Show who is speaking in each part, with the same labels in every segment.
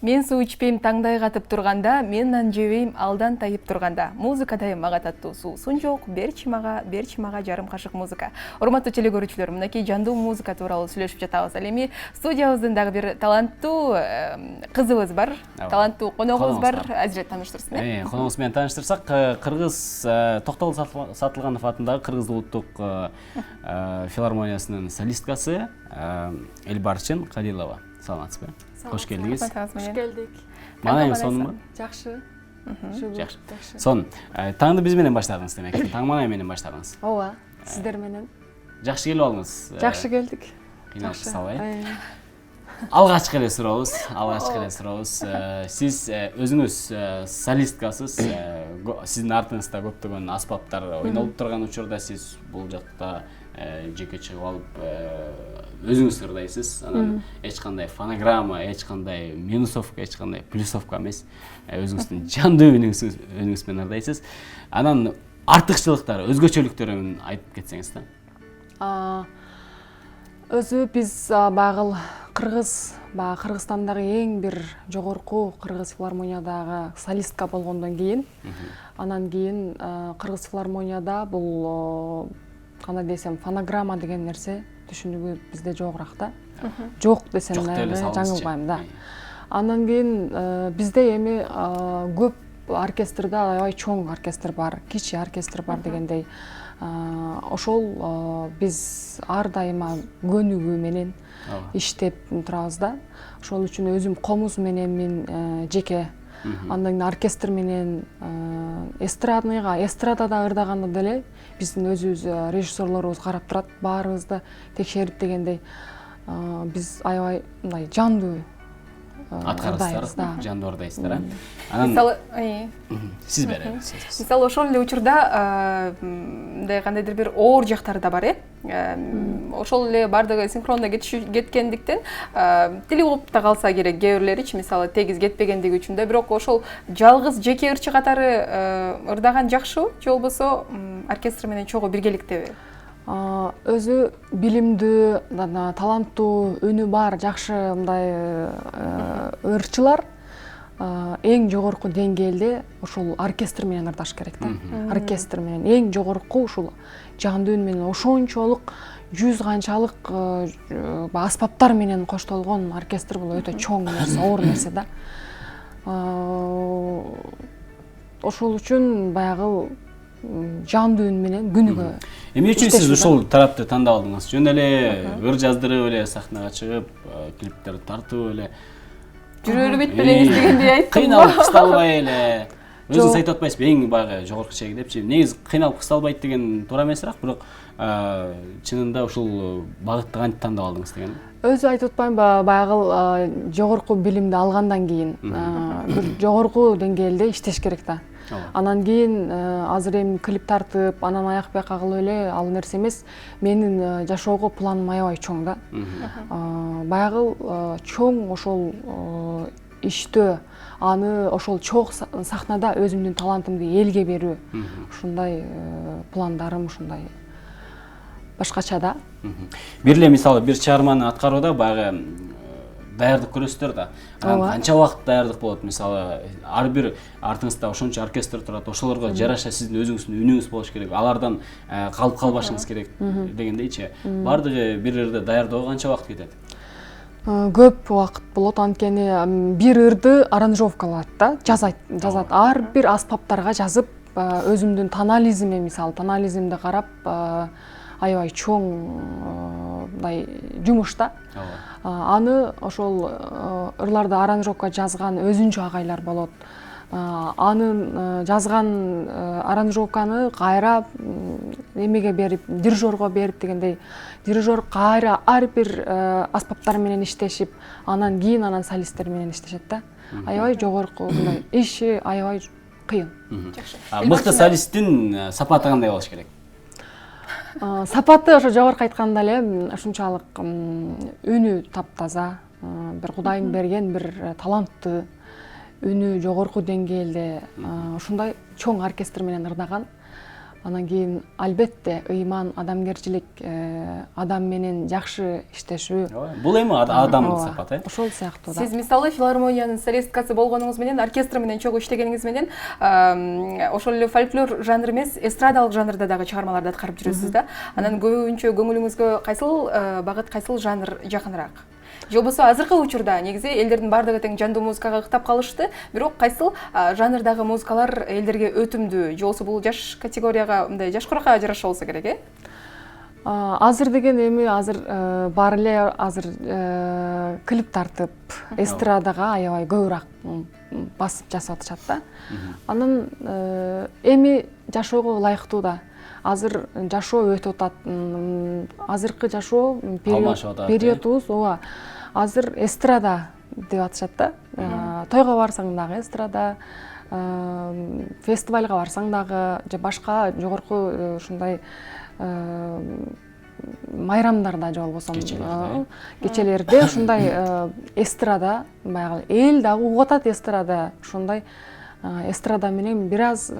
Speaker 1: Мен суу ичпейм таңдай катып турганда, мен нан жебейм алдан тайып турганда. Музыкадай мага таттуу суусун жок, берчи мага жарым кашык музыка. Урматтуу теле көрүүчүлөр, мынакей жандуу музыка тууралуу сүйлөшүп жатабыз. Ал эми студиябыздын дагы бир таланттуу кызыбыз бар, таланттуу коногубуз бар. Азирет тааныштырсын.
Speaker 2: Коногубуз менен тааныштырсак, Кыргыз Токтогул Сатылганов атындагы Кыргыз улуттук филармониясынын солисткасы Элбарчын Кадилова. Саламатсызбы? Кош келдиңиз.
Speaker 3: Кош келдик.
Speaker 2: Маанайыңыз сонунбу?
Speaker 3: Жакшы.
Speaker 2: Жакшы. Сон, таңды биз менен баштадыңыз демек. Таң маанай менен баштадыңыз.
Speaker 3: Ооба, сиздер менен.
Speaker 2: Жакшы келип алдыңыз.
Speaker 3: Жакшы келдик.
Speaker 2: Кыйналып салбай. Алгачкы эле сурообуз. Сиз өзүңүз солисткасыз. Сиздин артыңызда көптөгөн аспаптар ойнолуп турган учурда сиз бул жакта жеке чыгып алып өзүңүз ырдайсыз. Анан эч кандай фонограмма, эч кандай минусовка, эч кандай плюсовка эмес. Өзүңүздүн жандуу үнүңүз менен ырдайсыз. Анан артыкчылыктары, өзгөчөлүктөрүн айтып кетсеңиз да.
Speaker 3: Өзү биз багыл Кыргызстандагы эң бир жогорку Кыргыз филармониядагы солистка болгондон кийин, анан кийин Кыргыз филармонияда бул кандай десем, фонограмма деген нерсе түшүнүгү бизде жогураак да. Жок десем жаңылбайм да. Андан кийин бизде эми көп оркестрда аябай чоң оркестр бар, кичи оркестр бар дегендей. Ошол биз ар дайыма көнүгүү менен иштеп турабыз да. Ошол үчүн өзүм комуз менен мен жеке, андан кийин оркестр менен эстрадада ырдаганда деле биздин өзүбүз режиссерлорубуз карап турат, баарыбызды текшерип дегендей. Биз аябай мындай жандуу
Speaker 2: аткарасыздар, жандуу ырдайсыздар.
Speaker 1: Мисалы,
Speaker 2: сиз беребиз.
Speaker 1: Мисалы ошол эле учурда мындай кандайдыр бир оор жактары да бар, ошол эле бардыгы синхронно кеткендиктен тили угуп да калса керек кээ бирлеричи, мисалы тегиз кетпегендиги үчүн да, бирок ошол жалгыз жеке ырчы катары ырдаган жакшыбы, же болбосо оркестр менен чогуу биргеликтеби?
Speaker 3: Өзү билимдүү, таланттуу, үнү бар, жакшы мындай ырчылар эң жогорку деңгээлде ошол оркестр менен ырдаш керек да. Оркестр менен эң жогорку ушул жандуу үн менен ошончолук 100 канчалык аспаптар менен коштолгон оркестр бул өтө чоң нерсе, оор нерсе да. Ошол үчүн баягы жандуу үн менен күнүгө.
Speaker 2: Эмне үчүн сиз ушул тарапты тандап алдыңыз? Жөн эле ыр жаздырып эле сахнага чыгып, клиптер тартып эле
Speaker 1: жүрөрү бүтпелеңиз дегендей айттым.
Speaker 2: Кыйналып кысталбай эле. Өзүңүз айтып атпайсызбы, эң баягы жогорку чек депчи. Негизи кыйналып кысталбайт деген туура эмесирээк, бирок чынында ушул багытты кантип тандап алдыңыз деген.
Speaker 3: Өзү айтып атпаймынбы, баягы жогорку билимди алгандан кийин бир жогорку деңгээлде иштеш керек да. Анан кийин азыр эми клип тартып, анан аяк бияка кылып эле ал нерсе эмес. Менин жашоого планым аябай чоң да. Баягы чоң ошол иштөө, аны ошол чоң сахнада өзүмдүн талантымды элге берүү. Ушундай пландарым, ушундай башкача да.
Speaker 2: Бир эле мисалы бир чыгарманы аткарууда баягы даярдык көрөсүздөр да. Канча убакыт даярдык болот? Мисалы, ар бир артыңызда ошончо оркестр турат, ошолорго жараша сиздин өзүңүздүн үнүңүз болуш керек. Алардан калып калбашыңыз керек дегендейчи. Бардыгы бир ырды даярдоого канча убакыт кетет?
Speaker 3: Көп убакыт болот, анткени бир ырды аранжировкалат да, жазат. Ар бир аспаптарга жазып, өзүмдүн тонализме, мисалы, тонализмди карап, аябай чоң мындай жумуш да. Аны ошол ырларды аранжировка жазган өзүнчө агайлар болот. Анын жазган аранжировканы кайра эмеге берип, дирижерго берип дегендей, дирижер кайра ар бир аспаптар менен иштешип, анан кийин анан солисттер менен иштешет да. Аябай жогорку мындай иши аябай кыйын.
Speaker 2: Мыкты солисттин сапаты кандай болуш керек?
Speaker 3: Сапаты ошо жогорку айтканда эле ушунчалык үнү таптаза, бир Кудайым берген бир талантты, үнү жогорку деңгээлде ушундай чоң оркестр менен ырдаган, Анан кийин албетте ыйман, адамгерчилик, адам менен жакшы иштешүү.
Speaker 2: Бул эми адамдык сапат,
Speaker 3: Ошол сыяктуу да.
Speaker 1: Сиз мисалы филармониянын солисткасы болгонуңуз менен, оркестр менен чогуу иштегениңиз менен, ошол эле фольклор жанр эмес, эстрадалык жанрда дагы чыгармаларды аткарып жүрөсүз да. Анан көбүнчө көңүлүңүзгө кайсыл багыт, кайсыл жанр жакыныраак? Же болбосо азыркы учурда негизи элдердин бардыгы тең жандуу музыкага ыктап калышты, бирок кайсыл жанрдагы музыкалар элдерге өтүмдүү, же болбосо бул жаш категорияга, мындай жашкыракка жараша болсо керек,
Speaker 3: Азыр деген эми баары эле азыр клип тартып, эстрадага аябай көбүрөөк басып жасап атышат да. Анан эми жашоого ылайыктуу да. Азыр жашоо өтүп атат. Азыркы жашоо периодубуз ооба. Азыр эстрада деп атышат да. Тойго барсаң дагы эстрада, фестивалга барсаң дагы, же башка жогорку ушундай майрамдарда, же болбосо кечелерде ушундай эстрада, баягы эл дагы угуп атат эстрада. Ушундай эстрада менен бир аз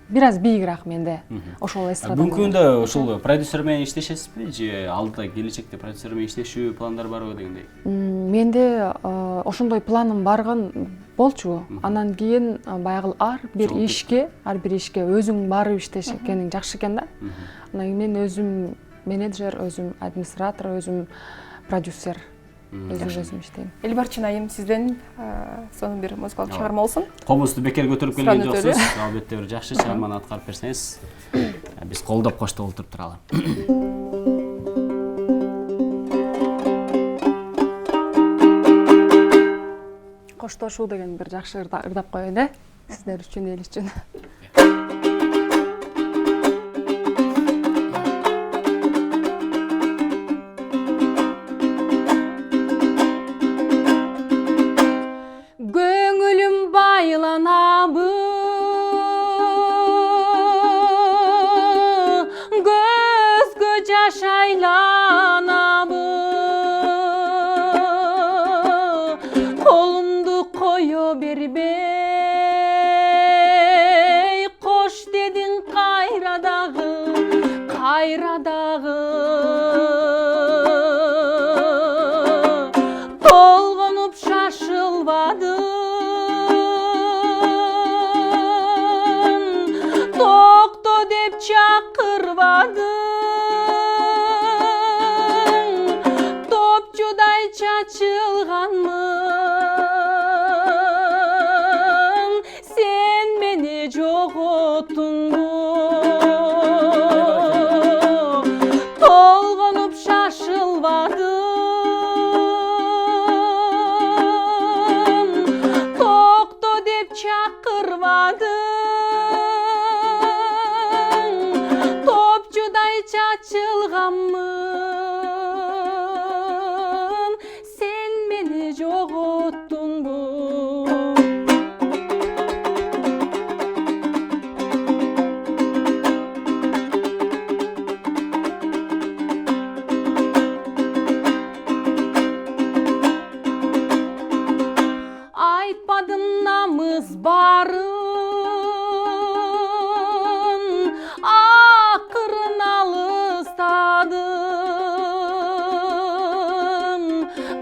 Speaker 3: бийигирээк менде. Ошол эстрада.
Speaker 2: Мүмкүндө ошол продюсер менен иштешесизби же алдыда келечекте продюсер менен иштешүү пландар барбы дегендей?
Speaker 3: Менде ошондой планым барган болчу. Анан кийин баягы ар бир ишке өзүң барып иштешкениң жакшы экен да. Анан мен өзүм менеджер, өзүм администратор, өзүм продюсер. Өзүм иштейм.
Speaker 1: Элбарчын айым, сизден сонун бир музыкалык чыгарма болсун.
Speaker 2: Комузду бекер көтөрүп келген жоксуз. Албетте бир жакшы чыгарманы аткарып берсеңиз, биз колдоп коштоп олтуруп туралы.
Speaker 3: Коштошуу деген бир жакшы ырдап коеюн, сиздер үчүн, эл үчүн.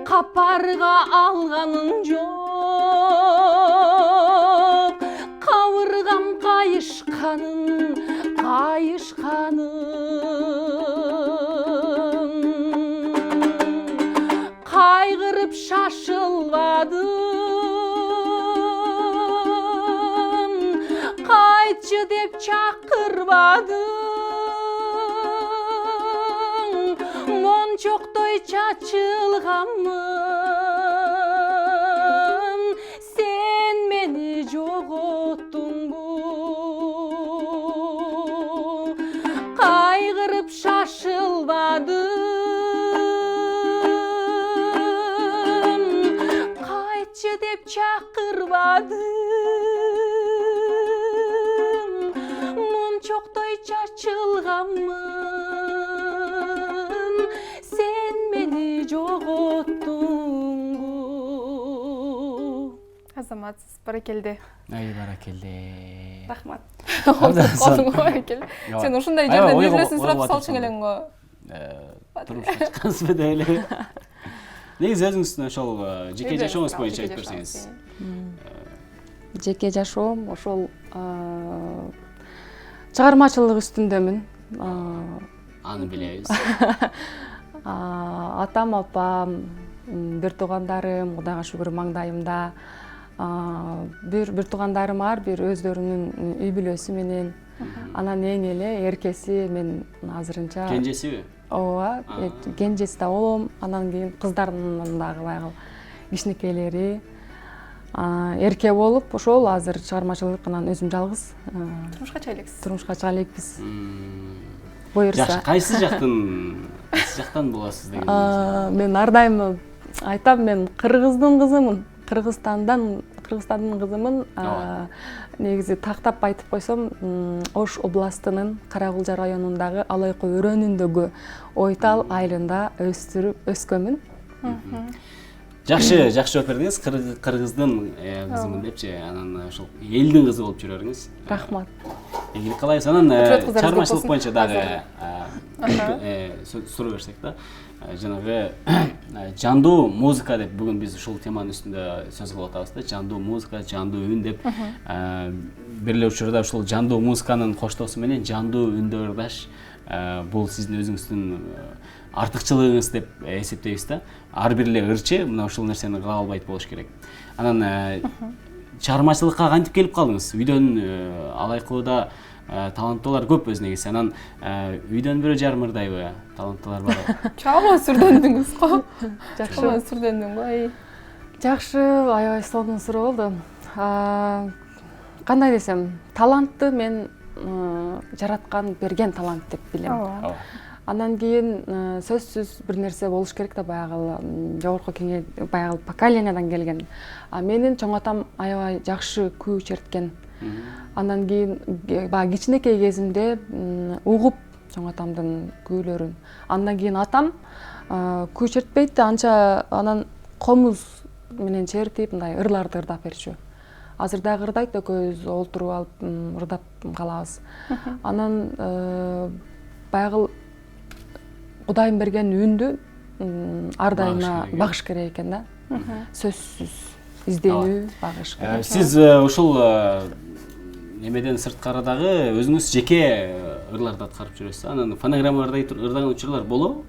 Speaker 4: Капарга алганын жок, кабыргам кайышканын, кайгырып шашылбадым, кайтчы деп чакырбадым, мончоктой чачылганмын, сен мени жоготтуңбу, кайгырып шашылбадым, кайтчы деп чакырбадым, мончоктой чачылганмын, сен мени жоготтуңбу.
Speaker 1: азаматсыз, баракелде.
Speaker 2: Ай баракелде.
Speaker 1: Рахмат.
Speaker 2: Абдан
Speaker 1: Қалдың ғой, баракелде.
Speaker 2: Ооба.
Speaker 1: Сен ушундай
Speaker 2: Аябай
Speaker 1: жерден
Speaker 2: ойго-
Speaker 1: нерселерин сурап
Speaker 2: ойго
Speaker 1: салчың
Speaker 2: батырсың.
Speaker 1: элең го.
Speaker 2: Турмушка чыккансызбы деп эле. Негизи өзүңүздүн ошол жеке жашооңуз боюнча айтып берсеңиз.
Speaker 3: Жеке жашоом ошол чыгармачылык үстүндөмүн.
Speaker 2: Аны билебиз.
Speaker 3: Атам, апам, бир туугандарым, Кудайга шүгүр маңдайымда. Бир туугандарым бар, бир өздөрүнүн үй бүлөсү менен. Анан эң эле эркеси мен азырынча.
Speaker 2: Кенжесиби?
Speaker 3: Ооба, кенжеси да болом. Анан кийин кыздардын дагы баягы кичинекейлери. Эрке болуп, ошол азыр чыгармачылык анан өзүм жалгыз
Speaker 1: Турмушка чыга элексиз.
Speaker 3: турмушка чыга элекпиз.
Speaker 2: Жакшы,
Speaker 3: Буюрса.
Speaker 2: кайсы жактан болосуз деген?
Speaker 3: Мен ар дайым айтам, мен Кыргыздын кызымын. Кыргызстандын кызымын. Негизи тактап айтып койсом, Ош областынын Каракулжа районундагы Алайкы өрөөнүндөгү Ойтал айылында өскөнмүн.
Speaker 2: Жакшы жооп бердиңиз. Кыргыздын кызымын депчи, анан ошол элдин кызы болуп жүрөрүңүз.
Speaker 3: Рахмат.
Speaker 2: Ийгилик каалайбыз. Анан
Speaker 1: кыздарыбыз
Speaker 2: чыгармачылык
Speaker 1: көп
Speaker 2: боюнча
Speaker 1: болсун.
Speaker 2: дагы суроо берсек да. Жанагы жандуу музыка деп бүгүн биз ушул теманын үстүндө сөз кылып атабыз да. Жандуу музыка, жандуу үн деп. Бир эле учурда ушул жандуу музыканын коштоосу менен жандуу үндө ырдаш бул сиздин өзүңүздүн артыкчылыгыңыз деп эсептейбиз да. Ар бир эле ырчы мына ушул нерсени кыла албайт болуш керек. Анан чыгармачылыкка кантип келип калдыңыз? Үйдөн Алайкыда таланттуулар көп өз негизи. Анан үйдөн бирөө жармырдайбы? Таланттуулар бар.
Speaker 1: Чоң сүрдөндүңүз го.
Speaker 3: Жакшы.
Speaker 1: Чоң сүрдөндүң го.
Speaker 3: Жакшы, аябай сонун суроо болду. Кандай десем, талантты мен жараткан, берген талант деп билем.
Speaker 2: Ооба.
Speaker 3: Андан кийин сөзсүз бир нерсе болуш керек да, баягы жогорку баягы поколениядан келген. Менин чоң атам аябай жакшы күү черткен. Андан кийин баягы кичинекей кезимде угуп чоң атамдын күүлөрүн. Андан кийин атам күү чертпейт да, анча анан комуз менен чертип, мындай ырларды ырдап берчү. Азыр дагы ырдайт, экөөбүз олтуруп алып ырдап калабыз. Анан баягы Кудайым берген үндү ар дайыма багыш керек экен да. Сөзсүз изденүү, багыш керек.
Speaker 2: Сиз ушул немеден сырткары дагы өзүңүз жеке ырларды аткарып жүрөсүз. Анан фонограммаларда ырдаган учурлар болобу?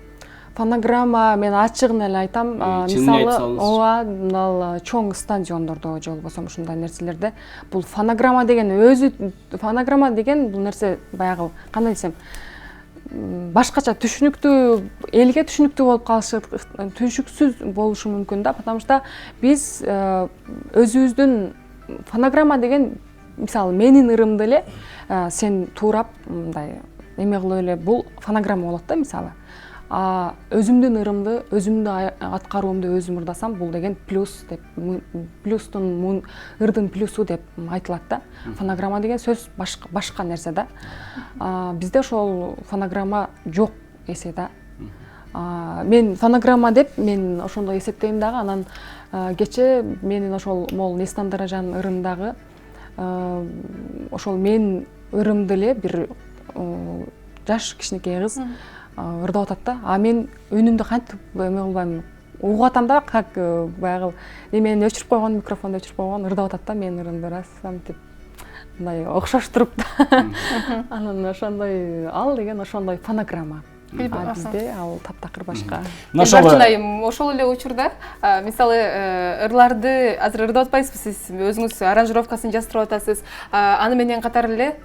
Speaker 3: Фонограмма мен ачыгын эле айтам.
Speaker 2: Мисалы,
Speaker 3: ооба, мындай чоң стадиондордо же болбосо ушундай нерселерде бул фонограмма деген бул нерсе баягы кандай десем, башкача түшүнүктүү, элге түшүнүктүү болуп калышы, түшүнүксүз болушу мүмкүн да, потому что биз өзүбүздүн фонограмма деген, мисалы менин ырымды эле сен туурап мындай эме кылып эле бул фонограмма болот да, мисалы. Өзүмдүн ырымды, өзүмдүн аткаруумду өзүм ырдасам, бул деген плюс деп, плюстун ырдын плюсу деп айтылат да. Фонограмма деген сөз башка нерсе да. Бизде ошол фонограмма жок эсе да. Мен фонограмма деп мен ошондой эсептейм дагы. Анан кече менин ошол мол Нестан Даражан ырымдагы ошол мен ырымды эле бир жаш кичинекей кыз ырдап атат да. Мен үнүмдү кантип эме кылбайм, угуп атам да, как баягы эмени өчүрүп койгон, микрофонду өчүрүп койгон, ырдап атат да, мен ырымды ырасам деп мындай окшоштуруп да. Анан ошондой ал деген ошондой фонограмма. Бизде ал таптакыр башка.
Speaker 1: Барчынайым, ошол эле учурда, мисалы, ырларды азыр ырдап атпайсызбы сиз, өзүңүз аранжировкасын жаздырып атасыз. Аны менен катар эле,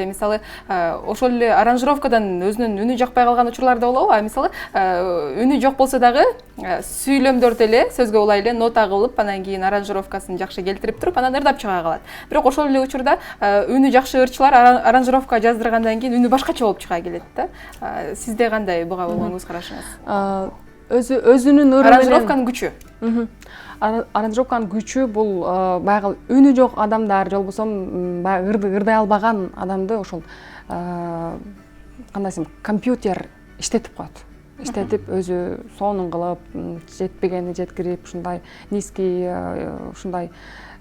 Speaker 1: мисалы, ошол эле аранжировкадан өзүнүн үнү жакпай калган учурлар да болобу? Мисалы, үнү жок болсо дагы сүйлөмдөрдү эле сөзгө улай эле нота кылып, анан кийин аранжировкасын жакшы келтирип туруп, анан ырдап чыга калат. Бирок ошол эле учурда үнү жакшы ырчылар аранжировка жаздыргандан кийин үнү башкача болуп чыга келет да. Сизде кандай буга болгон көз карашыңыз?
Speaker 3: Өзүнүн ырымы
Speaker 1: аранжировканын күчү.
Speaker 3: Аранжировканын күчү бул баягы үнү жок адамдар, же болбосо баягы ырдай албаган адамды ошол кандай десем, компьютер иштетип коет. иштетип өзү сонун кылып, жетпегени жеткирип, ушундай низкий ушундай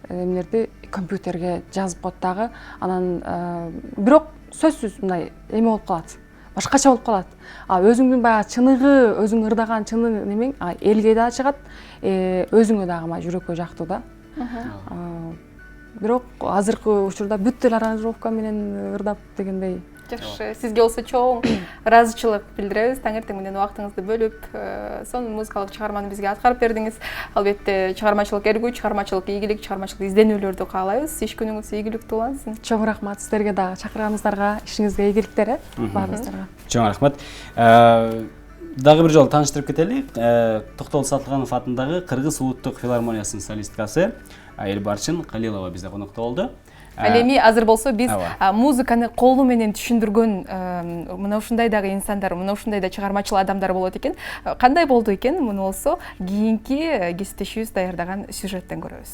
Speaker 3: эмелерди компьютерге жазып коет дагы. Анан бирок сөзсүз мындай эме болуп калат. Башкача болуп калат. Өзүңдүн баягы чыныгы, өзүң ырдаган чыны немең элге да чыгат, өзүңө дагы жүрөккө жактуу да. Бирок азыркы учурда бүт эле аранжировка менен ырдап дегендей.
Speaker 1: Жакшы, сизге болсо чоң ыраазычылык билдиребиз. Таңертең менен убактыңызды бөлүп, сонун музыкалык чыгарманы бизге аткарып бердиңиз. Албетте чыгармачылык эргүү, чыгармачылык ийгилик, чыгармачылык изденүүлөрдү каалайбыз. Иш күнүңүз ийгиликтүү улансын.
Speaker 3: Чоң рахмат сиздерге дагы чакырганыңыздарга, ишиңизге ийгиликтер баарыбыздарга.
Speaker 2: Чоң рахмат. Дагы бир жолу тааныштырып кетели. Токтогул Сатылганов атындагы Кыргыз улуттук филармониясынын солисткасы Элбарчын Калилова бизде конокто болду.
Speaker 1: Ал эми азыр болсо биз музыканы колу менен түшүндүргөн мына ушундай дагы инсандар, мына ушундай да чыгармачыл адамдар болот экен. Кандай болду экен? Муну болсо кийинки кесиптешибиз даярдаган сюжеттен көрөбүз.